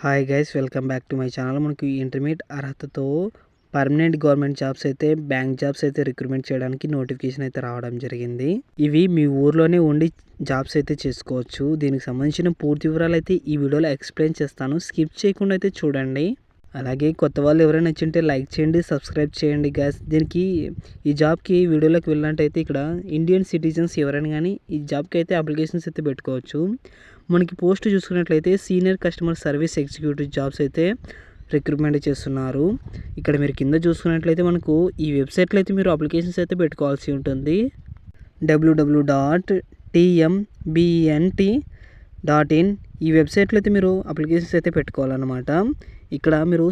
Hi guys, welcome back to my channel. మనకి intermediate అర్హతతో permanent government jobs అయితే, bank jobs అయితే recruitment చేయడానికి నోటిఫికేషన్ అయితే రావడం జరిగింది. ఇవి మీ ఊర్లోనే ఉండి జాబ్స్ అయితే చేసుకోవచ్చు. దీనికి సంబంధించిన పూర్తి వివరాలు అయితే ఈ వీడియోలో ఎక్స్ప్లెయిన్ చేస్తాను. స్కిప్ చేయకుండా అయితే చూడండి. అలాగే కొత్త వాళ్ళు ఎవరైనా నచ్చింటే లైక్ చేయండి, సబ్స్క్రైబ్ చేయండి గైస్. ఈ జాబ్కి వీడియోలోకి వెళ్ళినట్టయితే ఇక్కడ ఇండియన్ సిటిజన్స్ ఎవరైనా కానీ ఈ జాబ్కి అయితే అప్లికేషన్స్ అయితే పెట్టుకోవచ్చు. మనకి పోస్ట్ చూసుకున్నట్లయితే senior customer service executive jobs అయితే రిక్రూట్మెంట్ చేస్తున్నారు. ఇక్కడ మీరు కింద చూసుకున్నట్లయితే మనకు ఈ వెబ్సైట్లో అయితే మీరు అప్లికేషన్స్ అయితే పెట్టుకోవాల్సి ఉంటుంది. www.tmbent.in ఈ వెబ్సైట్లో అయితే మీరు అప్లికేషన్స్ అయితే పెట్టుకోవాలన్నమాట. ఇక్కడ మీరు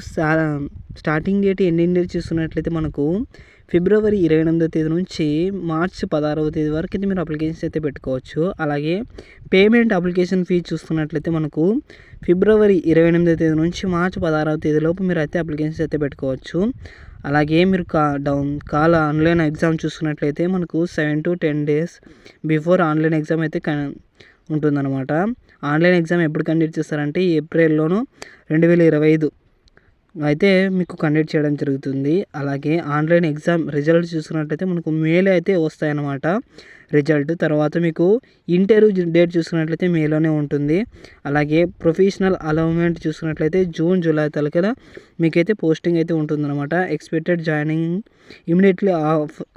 స్టార్టింగ్ డేట్ ఎండింగ్ డేట్ చూసుకున్నట్లయితే మనకు ఫిబ్రవరి 28వ తేదీ నుంచి మార్చి 16వ తేదీ వరకు అయితే మీరు అప్లికేషన్స్ అయితే పెట్టుకోవచ్చు. అలాగే పేమెంట్ అప్లికేషన్ ఫీ చూసుకున్నట్లయితే మనకు ఫిబ్రవరి 28వ తేదీ నుంచి మార్చి 16వ తేదీలోపు మీరు అయితే అప్లికేషన్స్ అయితే పెట్టుకోవచ్చు. అలాగే మీరు ఆన్లైన్ ఎగ్జామ్ చూసుకున్నట్లయితే మనకు 7 to 10 days before online exam అయితే ఉంటుందన్నమాట. ఆన్లైన్ ఎగ్జామ్ ఎప్పుడు కండక్ట్ చేస్తారంటే ఏప్రిల్లోను 2025 అయితే మీకు కండక్ట్ చేయడం జరుగుతుంది. అలాగే ఆన్లైన్ ఎగ్జామ్ రిజల్ట్ చూసుకున్నట్లయితే మనకు మేలో అయితే వస్తాయన్నమాట రిజల్ట్. తర్వాత మీకు ఇంటర్వ్యూ డేట్ చూసుకున్నట్లయితే మేలోనే ఉంటుంది. అలాగే ప్రొఫెషనల్ అలౌన్మెంట్ చూసుకున్నట్లయితే జూన్ జూలై తలకల మీకైతే పోస్టింగ్ అయితే ఉంటుందన్నమాట. Expected joining immediately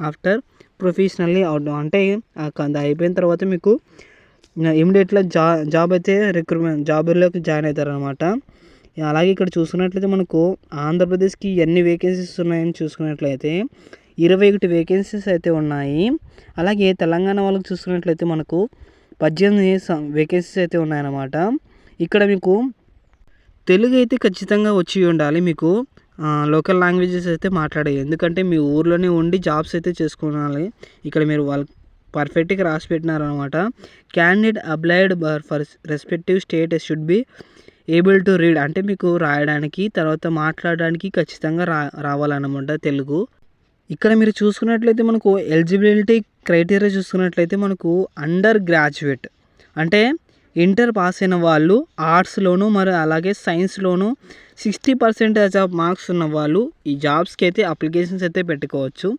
after professionally out అంటే అది అయిపోయిన తర్వాత మీకు ఇమీడియట్గా జాబ్ అయితే జాబ్లోకి జాయిన్ అవుతారనమాట. అలాగే ఇక్కడ చూసుకున్నట్లయితే మనకు ఆంధ్రప్రదేశ్కి ఎన్ని వేకెన్సీస్ ఉన్నాయని చూసుకున్నట్లయితే 21 వేకెన్సీస్ అయితే ఉన్నాయి. అలాగే తెలంగాణ వాళ్ళకి చూసుకున్నట్లయితే మనకు 18 వేకెన్సీస్ అయితే ఉన్నాయన్నమాట. ఇక్కడ మీకు తెలుగు అయితే ఖచ్చితంగా వచ్చి ఉండాలి. మీకు లోకల్ లాంగ్వేజెస్ అయితే మాట్లాడాలి. ఎందుకంటే మీ ఊర్లోనే ఉండి జాబ్స్ అయితే చేసుకోవాలి. ఇక్కడ మీరు వాళ్ళకి పర్ఫెక్ట్గా రాసి పెట్టినారనమాట. Candidate applied for respective state should be able to read అంటే మీకు రాయడానికి తర్వాత మాట్లాడడానికి ఖచ్చితంగా రావాలన్నమాట తెలుగు. ఇక్కడ మీరు చూసుకున్నట్లయితే మనకు ఎలిజిబిలిటీ క్రైటీరియా చూసుకున్నట్లయితే మనకు అండర్ గ్రాడ్యుయేట్ అంటే ఇంటర్ పాస్ అయిన వాళ్ళు, ఆర్ట్స్లోను మరి అలాగే సైన్స్లోను 60% ఆఫ్ మార్క్స్ ఉన్న వాళ్ళు ఈ జాబ్స్కి అయితే అప్లికేషన్స్ అయితే పెట్టుకోవచ్చు.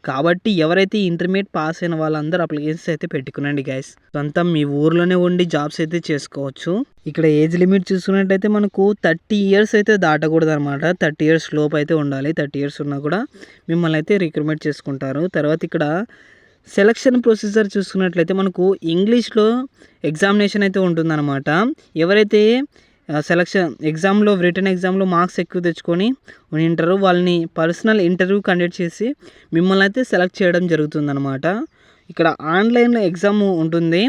కాబట్టి ఎవరైతే ఇంటర్మీడియట్ పాస్ అయిన వాళ్ళందరూ అప్లికేషన్స్ అయితే పెట్టుకునండి గైస్. సొంతం మీ ఊర్లోనే ఉండి జాబ్స్ అయితే చేసుకోవచ్చు. ఇక్కడ ఏజ్ లిమిట్ చూసుకున్నట్టయితే మనకు 30 years అయితే దాటకూడదు అనమాట. 30 years లోపు అయితే ఉండాలి. 30 years ఉన్నా కూడా మిమ్మల్ని అయితే రిక్రూట్మెంట్ చేసుకుంటారు. తర్వాత ఇక్కడ సెలక్షన్ ప్రొసీజర్ చూసుకున్నట్లయితే మనకు ఇంగ్లీష్లో ఎగ్జామినేషన్ అయితే ఉంటుందన్నమాట. ఎవరైతే సెలక్షన్ ఎగ్జామ్లో రిటర్న్ ఎగ్జామ్లో మార్క్స్ ఎక్కువ తెచ్చుకొని ఉంటారో వాళ్ళని పర్సనల్ ఇంటర్వ్యూ కండక్ట్ చేసి మిమ్మల్ని అయితే సెలెక్ట్ చేయడం జరుగుతుందన్నమాట. ఇక్కడ ఆన్లైన్లో ఎగ్జామ్ ఉంటుంది.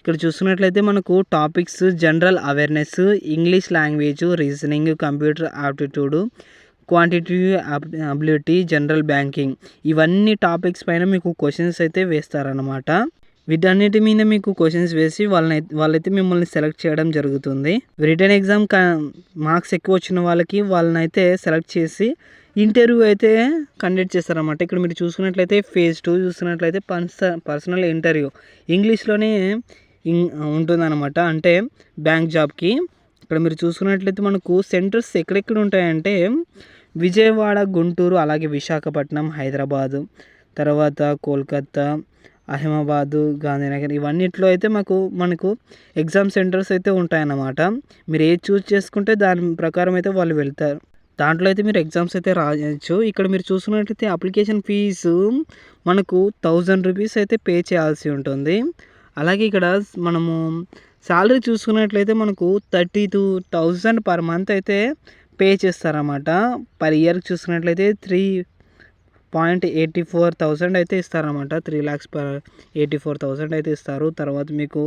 ఇక్కడ చూసుకున్నట్లయితే మనకు topics general awareness, English language, reasoning, computer aptitude, quantitative ability, general banking ఇవన్నీ టాపిక్స్ పైన మీకు క్వశ్చన్స్ అయితే వేస్తారన్నమాట. వీటన్నిటి మీద మీకు క్వశ్చన్స్ వేసి వాళ్ళైతే మిమ్మల్ని సెలెక్ట్ చేయడం జరుగుతుంది. రిటర్న్ ఎగ్జామ్ మార్క్స్ ఎక్కువ వచ్చిన వాళ్ళని అయితే సెలెక్ట్ చేసి ఇంటర్వ్యూ అయితే కండక్ట్ చేస్తారన్నమాట. ఇక్కడ మీరు చూసుకున్నట్లయితే phase 2 చూసుకున్నట్లయితే పర్సనల్ ఇంటర్వ్యూ ఇంగ్లీష్లోనే ఉంటుందన్నమాట. అంటే బ్యాంక్ జాబ్కి ఇక్కడ మీరు చూసుకున్నట్లయితే మనకు సెంటర్స్ ఎక్కడెక్కడ ఉంటాయంటే విజయవాడ, గుంటూరు, అలాగే విశాఖపట్నం, హైదరాబాదు, తర్వాత కోల్కతా, అహ్మదాబాదు, గాంధీనగర్ ఇవన్నిట్లో అయితే మనకు ఎగ్జామ్ సెంటర్స్ అయితే ఉంటాయన్నమాట. మీరు ఏది చూస్ చేసుకుంటే దాని ప్రకారం అయితే వాళ్ళు వెళ్తారు. దాంట్లో అయితే మీరు ఎగ్జామ్స్ అయితే రాయొచ్చు. ఇక్కడ మీరు చూసుకున్నట్లయితే అప్లికేషన్ ఫీజు మనకు 1000 రూపీస్ అయితే పే చేయాల్సి ఉంటుంది. అలాగే ఇక్కడ మనము శాలరీ చూసుకున్నట్లయితే మనకు 32,000 పర్ మంత్ అయితే పే చేస్తారన్నమాట. పర్ ఇయర్కి చూసుకున్నట్లయితే 3,84,000 అయితే ఇస్తారన్నమాట. 3,84,000 అయితే ఇస్తారు. తర్వాత మీకు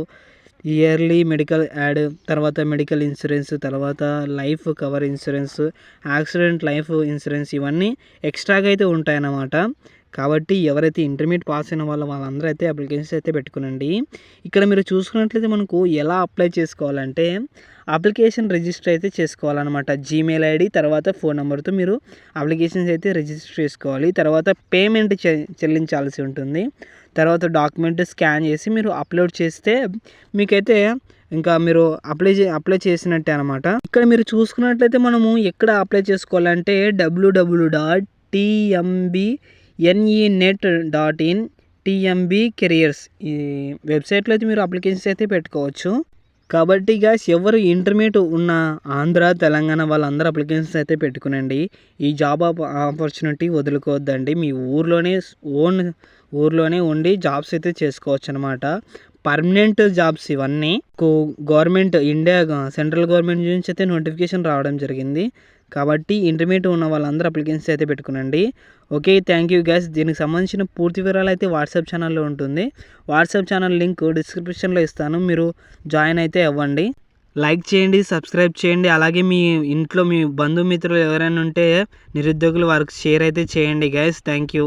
ఇయర్లీ మెడికల్ యాడ్, తర్వాత మెడికల్ ఇన్సూరెన్స్, తర్వాత life cover insurance, accident life insurance ఇవన్నీ ఎక్స్ట్రాగా అయితే ఉంటాయన్నమాట. కాబట్టి ఎవరైతే ఇంటర్మీడియట్ పాస్ అయిన వాళ్ళందరూ అయితే అప్లికేషన్స్ అయితే పెట్టుకునండి. ఇక్కడ మీరు చూసుకున్నట్లయితే మనకు ఎలా అప్లై చేసుకోవాలంటే అప్లికేషన్ రిజిస్టర్ అయితే చేసుకోవాలన్నమాట. జీమెయిల్ ఐడి తర్వాత ఫోన్ నెంబర్తో మీరు అప్లికేషన్స్ అయితే రిజిస్టర్ చేసుకోవాలి. తర్వాత పేమెంట్ చెల్లించాల్సి ఉంటుంది. తర్వాత డాక్యుమెంట్ స్కాన్ చేసి మీరు అప్లోడ్ చేస్తే మీకైతే ఇంకా మీరు అప్లై చేసినట్టే అనమాట. ఇక్కడ మీరు చూసుకున్నట్లయితే మనము ఎక్కడ అప్లై చేసుకోవాలంటే www.tmbnenet.in TMB కెరియర్స్ ఈ వెబ్సైట్లో అయితే మీరు అప్లికేషన్స్ అయితే పెట్టుకోవచ్చు. కాబట్టి గాయ్స్ ఎవరు ఇంటర్మీడియట్ ఉన్న ఆంధ్ర తెలంగాణ వాళ్ళందరూ అప్లికేషన్స్ అయితే పెట్టుకునండి. ఈ జాబ్ ఆపర్చునిటీ వదులుకోవద్దండి. మీ ఊర్లోనే ఉండి జాబ్స్ అయితే చేసుకోవచ్చు అనమాట. పర్మనెంట్ జాబ్స్ ఇవన్నీ గవర్నమెంట్ సెంట్రల్ గవర్నమెంట్ నుంచి అయితే నోటిఫికేషన్ రావడం జరిగింది. కాబట్టి ఇంటర్మీడియట్ ఉన్న వాళ్ళందరూ అప్లికేషన్స్ అయితే పెట్టుకునండి. Okay, thank you guys. దీనికి సంబంధించిన పూర్తి వివరాలు అయితే వాట్సాప్ ఛానల్లో ఉంటుంది. వాట్సాప్ ఛానల్ లింక్ డిస్క్రిప్షన్లో ఇస్తాను, మీరు జాయిన్ అయితే అవ్వండి. లైక్ చేయండి, సబ్స్క్రైబ్ చేయండి. అలాగే మీ ఇంట్లో మీ బంధుమిత్రులు ఎవరైనా ఉంటే నిరుద్యోగులు వారికి షేర్ అయితే చేయండి గైస్. Thank you.